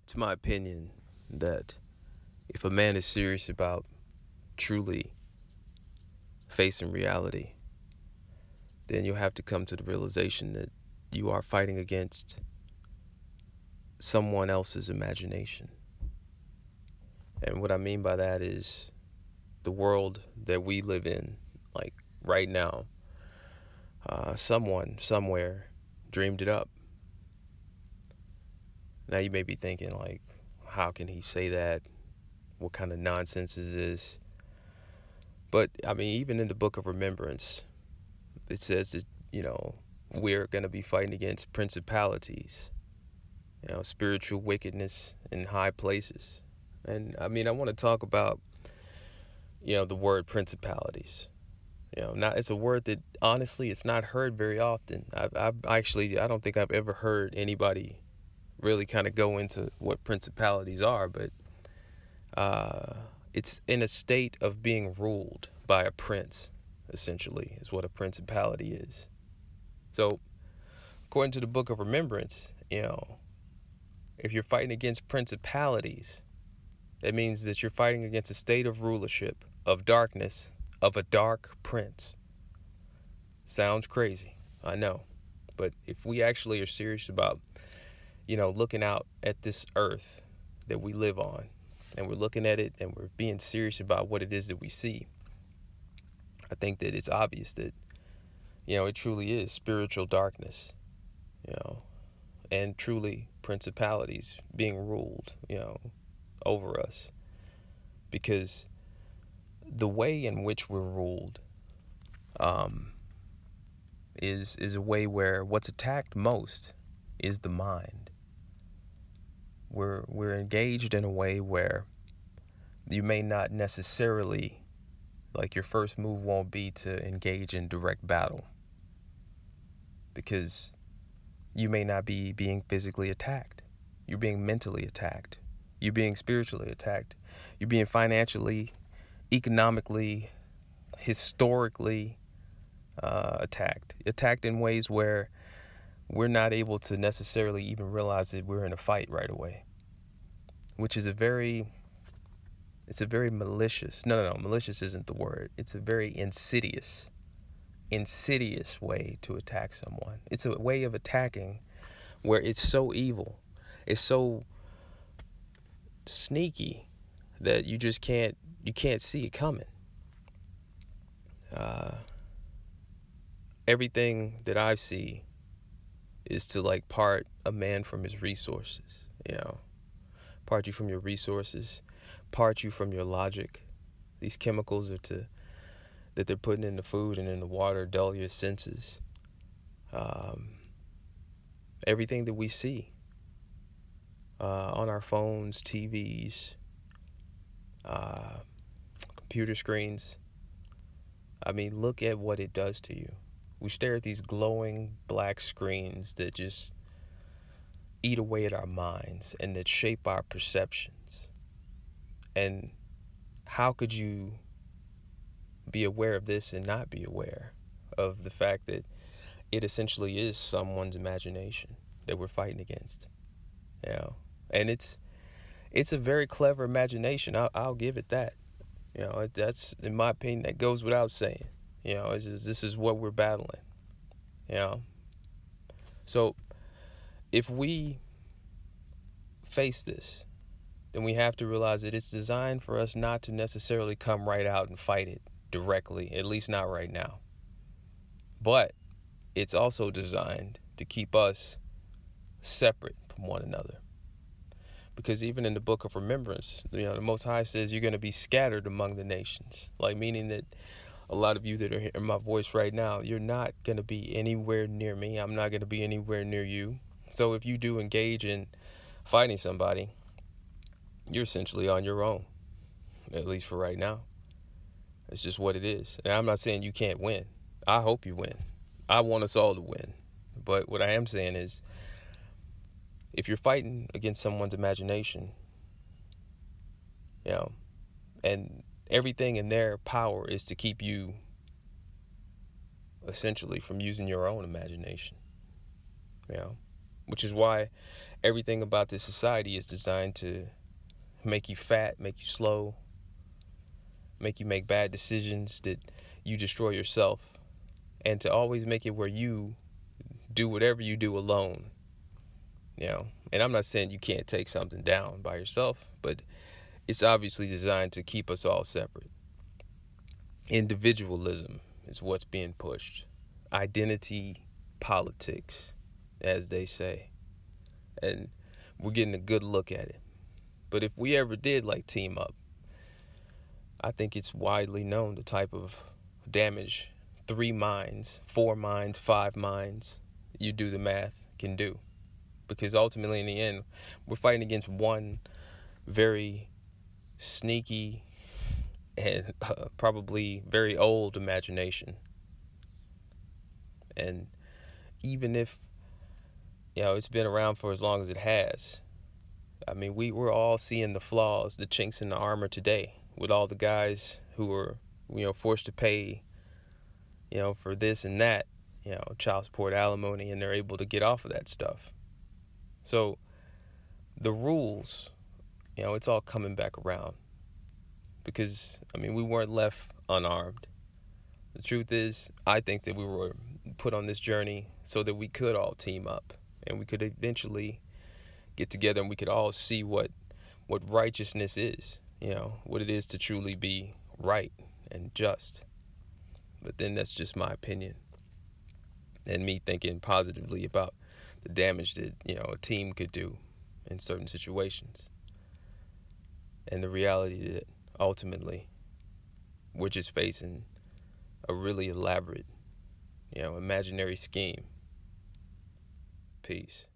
It's my opinion that if a man is serious about truly facing reality, then you'll have to come to the realization that you are fighting against someone else's imagination. And what I mean by that is the world that we live in, like right now, someone somewhere dreamed it up. Now you may be thinking, like, how can he say that? What kind of nonsense is this? But I mean, even in the book of remembrance, it says that, we're going to be fighting against principalities, spiritual wickedness in high places. And I mean, I want to talk about, the word principalities. Not it's a word that honestly it's not heard very often. I don't think I've ever heard anybody really kind of go into what principalities are, but it's in a state of being ruled by a prince, essentially, is what a principality is. So, according to the book of remembrance, if you're fighting against principalities, that means that you're fighting against a state of rulership, of darkness, of a dark prince. Sounds crazy, I know. But if we actually are serious about, looking out at this earth that we live on, and we're looking at it and we're being serious about what it is that we see, I think that it's obvious that, it truly is spiritual darkness, and truly principalities being ruled, over us. Because the way in which we're ruled is a way where what's attacked most is the mind. We're engaged in a way where you may not necessarily, like, your first move won't be to engage in direct battle, because you may not be being physically attacked. You're being mentally attacked. You're being spiritually attacked. You're being financially, economically, historically attacked in ways where we're not able to necessarily even realize that we're in a fight right away, which is a very malicious, no, malicious isn't the word. It's a very insidious way to attack someone. It's a way of attacking where it's so evil, it's so sneaky that you can't see it coming. Everything that I see is to, like, part a man from his resources, part you from your resources, part you from your logic. These chemicals that they're putting in the food and in the water dull your senses. Everything that we see on our phones, TVs, computer screens, I mean, look at what it does to you. We stare at these glowing black screens that just eat away at our minds and that shape our perceptions. And how could you be aware of this and not be aware of the fact that it essentially is someone's imagination that we're fighting against? And it's a very clever imagination. I'll give it that. That's, in my opinion, that goes without saying. This is what we're battling. So if we face this, then we have to realize that it's designed for us not to necessarily come right out and fight it directly, at least not right now. But it's also designed to keep us separate from one another. Because even in the book of remembrance, the Most High says you're going to be scattered among the nations. Like, meaning that a lot of you that are hearing my voice right now, you're not going to be anywhere near me. I'm not going to be anywhere near you. So if you do engage in fighting somebody, you're essentially on your own, at least for right now. It's just what it is. And I'm not saying you can't win. I hope you win. I want us all to win. But what I am saying is, if you're fighting against someone's imagination, and everything in their power is to keep you essentially from using your own imagination, which is why everything about this society is designed to make you fat, make you slow, make you make bad decisions that you destroy yourself, and to always make it where you do whatever you do alone. And I'm not saying you can't take something down by yourself, but it's obviously designed to keep us all separate. Individualism is what's being pushed. Identity politics, as they say. And we're getting a good look at it. But if we ever did team up, I think it's widely known the type of damage 3 minds, 4 minds, 5 minds, you do the math, can do. Because ultimately, in the end, we're fighting against one very sneaky and probably very old imagination. And even if, it's been around for as long as it has, I mean, we're all seeing the flaws, the chinks in the armor today with all the guys who are, forced to pay, for this and that, child support, alimony, and they're able to get off of that stuff. So the rules, it's all coming back around because, we weren't left unarmed. The truth is, I think that we were put on this journey so that we could all team up and we could eventually get together and we could all see what righteousness is, what it is to truly be right and just. But then that's just my opinion and me thinking positively about the damage that, a team could do in certain situations. And the reality that ultimately we're just facing a really elaborate, imaginary scheme. Peace.